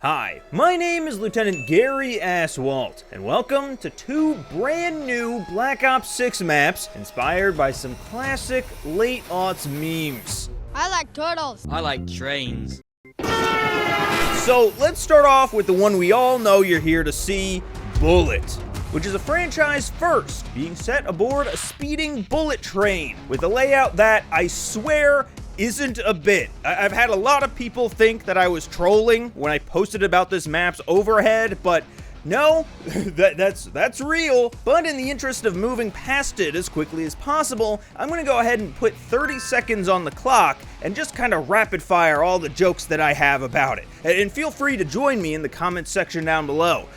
Hi, my name is Lieutenant Gary Aswalt, and welcome to two brand new Black Ops 6 maps inspired by some classic late-aughts memes. I like turtles. I like trains. So let's start off with the one we all know you're here to see, Bullet, which is a franchise first, being set aboard a speeding bullet train with a layout that, I swear, isn't a bit. I've had a lot of people think that I was trolling when I posted about this map's overhead, but no, that's real. But in the interest of moving past it as quickly as possible, I'm gonna go ahead and put 30 seconds on the clock and just kind of rapid fire all the jokes that I have about it. And feel free to join me in the comments section down below.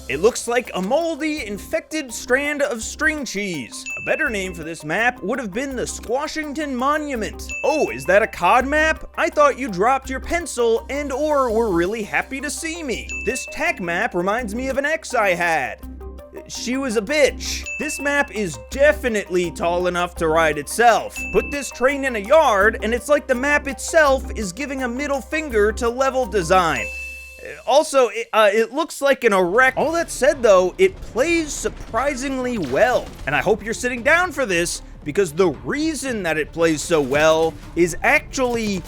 It looks like a moldy, infected strand of string cheese. A better name for this map would have been the Squashington Monument. Oh, is that a COD map? I thought you dropped your pencil and or were really happy to see me. This tech map reminds me of an ex I had. She was a bitch. This map is definitely tall enough to ride itself. Put this train in a yard and it's like the map itself is giving a middle finger to level design. Also, it looks like an erect. All that said though, it plays surprisingly well. And I hope you're sitting down for this, because the reason that it plays so well is actually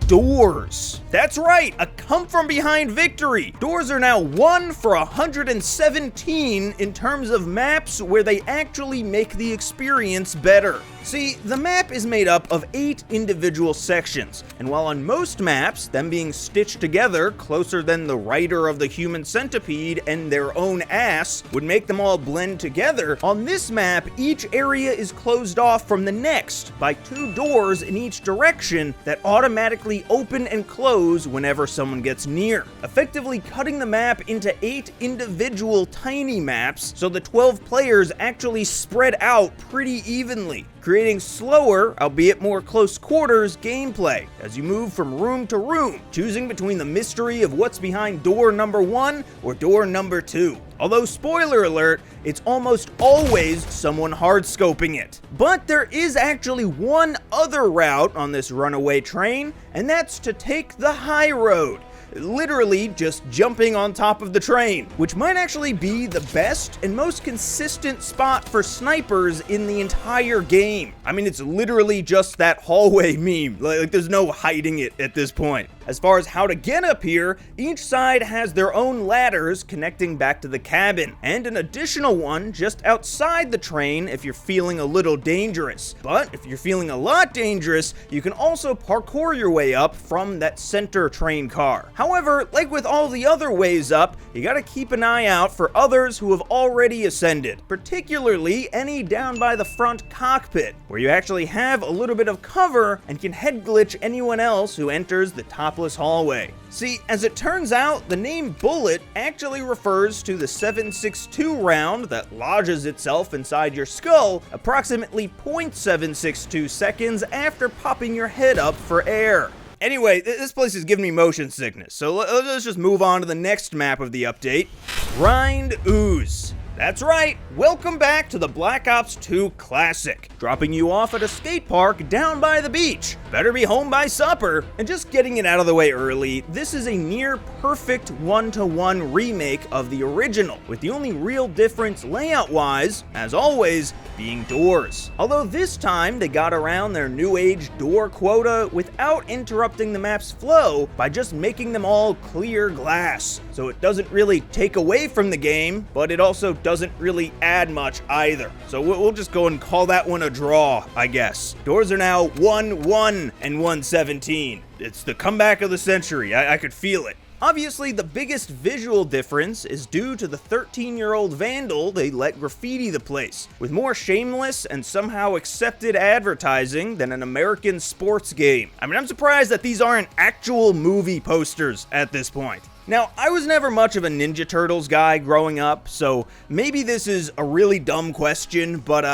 doors. That's right, a come from behind victory. Doors are now 1 for 117 in terms of maps where they actually make the experience better. See, the map is made up of 8 individual sections, and while on most maps, them being stitched together closer than the writer of the human centipede and their own ass would make them all blend together, on this map, each area is closed off from the next by 2 doors in each direction that automatically open and close whenever someone gets near, effectively cutting the map into 8 individual tiny maps so the 12 players actually spread out pretty evenly, creating slower, albeit more close quarters, gameplay as you move from room to room, choosing between the mystery of what's behind door number 1 or door number 2. Although, spoiler alert, it's almost always someone hard-scoping it. But there is actually one other route on this runaway train, and that's to take the high road. Literally just jumping on top of the train, which might actually be the best and most consistent spot for snipers in the entire game. I mean, it's literally just that hallway meme. Like there's no hiding it at this point. As far as how to get up here, each side has their own ladders connecting back to the cabin, and an additional one just outside the train if you're feeling a little dangerous. But if you're feeling a lot dangerous, you can also parkour your way up from that center train car. However, like with all the other ways up, you gotta keep an eye out for others who have already ascended, particularly any down by the front cockpit, where you actually have a little bit of cover and can head glitch anyone else who enters the topless hallway. See, as it turns out, the name Bullet actually refers to the 7.62 round that lodges itself inside your skull approximately 0.762 seconds after popping your head up for air. Anyway, this place is giving me motion sickness, so let's just move on to the next map of the update. Grind Ooze. That's right, welcome back to the Black Ops 2 Classic, dropping you off at a skate park down by the beach. Better be home by supper. And just getting it out of the way early, this is a near perfect one-to-one remake of the original, with the only real difference layout-wise, as always, being doors. Although this time they got around their new age door quota without interrupting the map's flow by just making them all clear glass. So it doesn't really take away from the game, but it also doesn't really add much either. So we'll just go and call that one a draw, I guess. Doors are now 1-1 and 117. It's the comeback of the century. I could feel it. Obviously, the biggest visual difference is due to the 13-year-old vandal they let graffiti the place, with more shameless and somehow accepted advertising than an American sports game. I mean, I'm surprised that these aren't actual movie posters at this point. Now, I was never much of a Ninja Turtles guy growing up, so maybe this is a really dumb question, but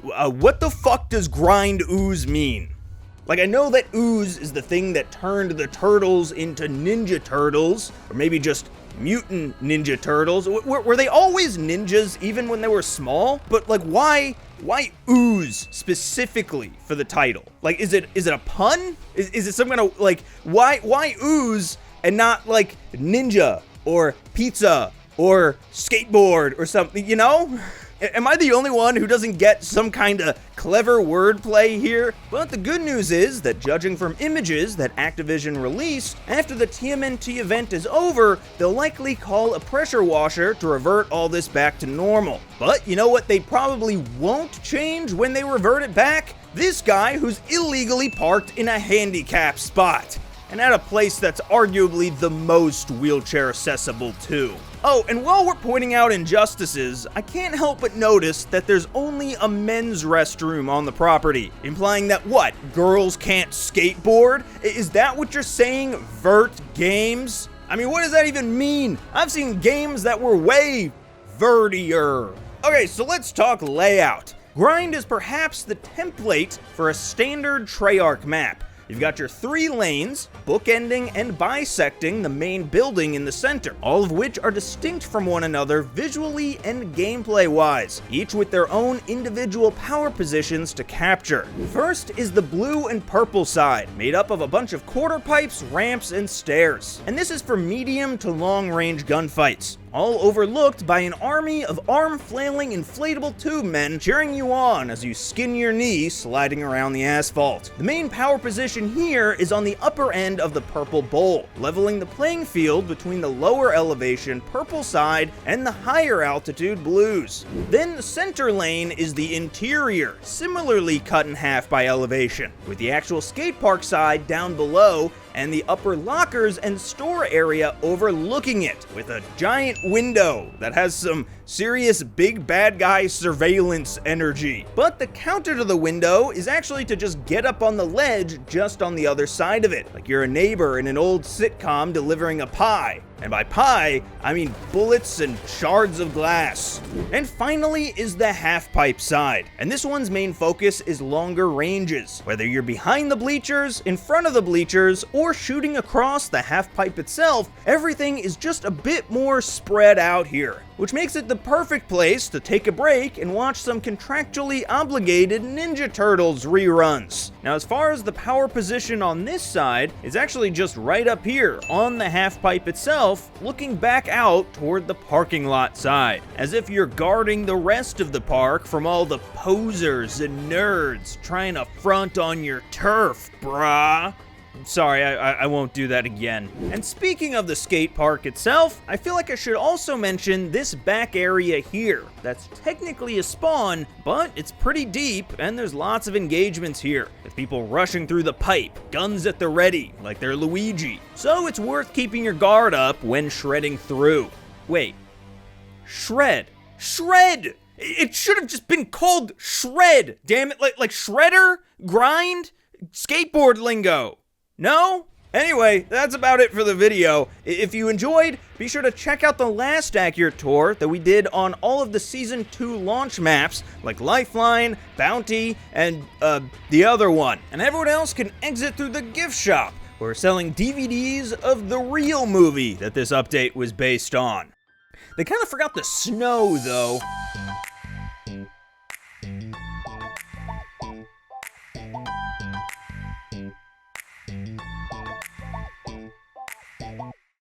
what the fuck does Grind Ooze mean? Like, I know that Ooze is the thing that turned the Turtles into Ninja Turtles, or maybe just Mutant Ninja Turtles. Were they always ninjas, even when they were small? But, like, why Ooze specifically for the title? Like, is it a pun? Is it some kind of, like, why Ooze and not like ninja or pizza or skateboard or something, you know? Am I the only one who doesn't get some kind of clever wordplay here? But the good news is that judging from images that Activision released, after the TMNT event is over, they'll likely call a pressure washer to revert all this back to normal. But you know what they probably won't change when they revert it back? This guy who's illegally parked in a handicap spot. And at a place that's arguably the most wheelchair accessible too. Oh, and while we're pointing out injustices, I can't help but notice that there's only a men's restroom on the property, implying that what, girls can't skateboard? Is that what you're saying, vert games? I mean, what does that even mean? I've seen games that were way vertier. Okay, so let's talk layout. Grind is perhaps the template for a standard Treyarch map. You've got your 3 lanes, bookending and bisecting the main building in the center, all of which are distinct from one another visually and gameplay-wise, each with their own individual power positions to capture. First is the blue and purple side, made up of a bunch of quarter pipes, ramps, and stairs. And this is for medium to long-range gunfights, all overlooked by an army of arm-flailing inflatable tube men cheering you on as you skin your knee sliding around the asphalt. The main power position here is on the upper end of the purple bowl, leveling the playing field between the lower elevation purple side and the higher altitude blues. Then the center lane is the interior, similarly cut in half by elevation, with the actual skate park side down below and the upper lockers and store area overlooking it, with a giant window that has some serious big bad guy surveillance energy. But the counter to the window is actually to just get up on the ledge just on the other side of it, like you're a neighbor in an old sitcom delivering a pie. And by pie, I mean bullets and shards of glass. And finally is the half-pipe side. And this one's main focus is longer ranges. Whether you're behind the bleachers, in front of the bleachers, or shooting across the half-pipe itself, everything is just a bit more spread out here, which makes it the perfect place to take a break and watch some contractually obligated Ninja Turtles reruns. Now, as far as the power position on this side, it's actually just right up here on the half-pipe itself, looking back out toward the parking lot side, as if you're guarding the rest of the park from all the posers and nerds trying to front on your turf, brah. Sorry, I won't do that again. And speaking of the skate park itself, I feel like I should also mention this back area here. That's technically a spawn, but it's pretty deep, and there's lots of engagements here, with people rushing through the pipe, guns at the ready, like they're Luigi. So it's worth keeping your guard up when shredding through. Wait, shred? Shred! It should have just been called shred, damn it, like shredder, grind, skateboard lingo. No? Anyway, that's about it for the video. If you enjoyed, be sure to check out the last Accurate Tour that we did on all of the Season 2 launch maps, like Lifeline, Bounty, and, the other one. And everyone else can exit through the gift shop. We're selling DVDs of the real movie that this update was based on. They kind of forgot the snow, though.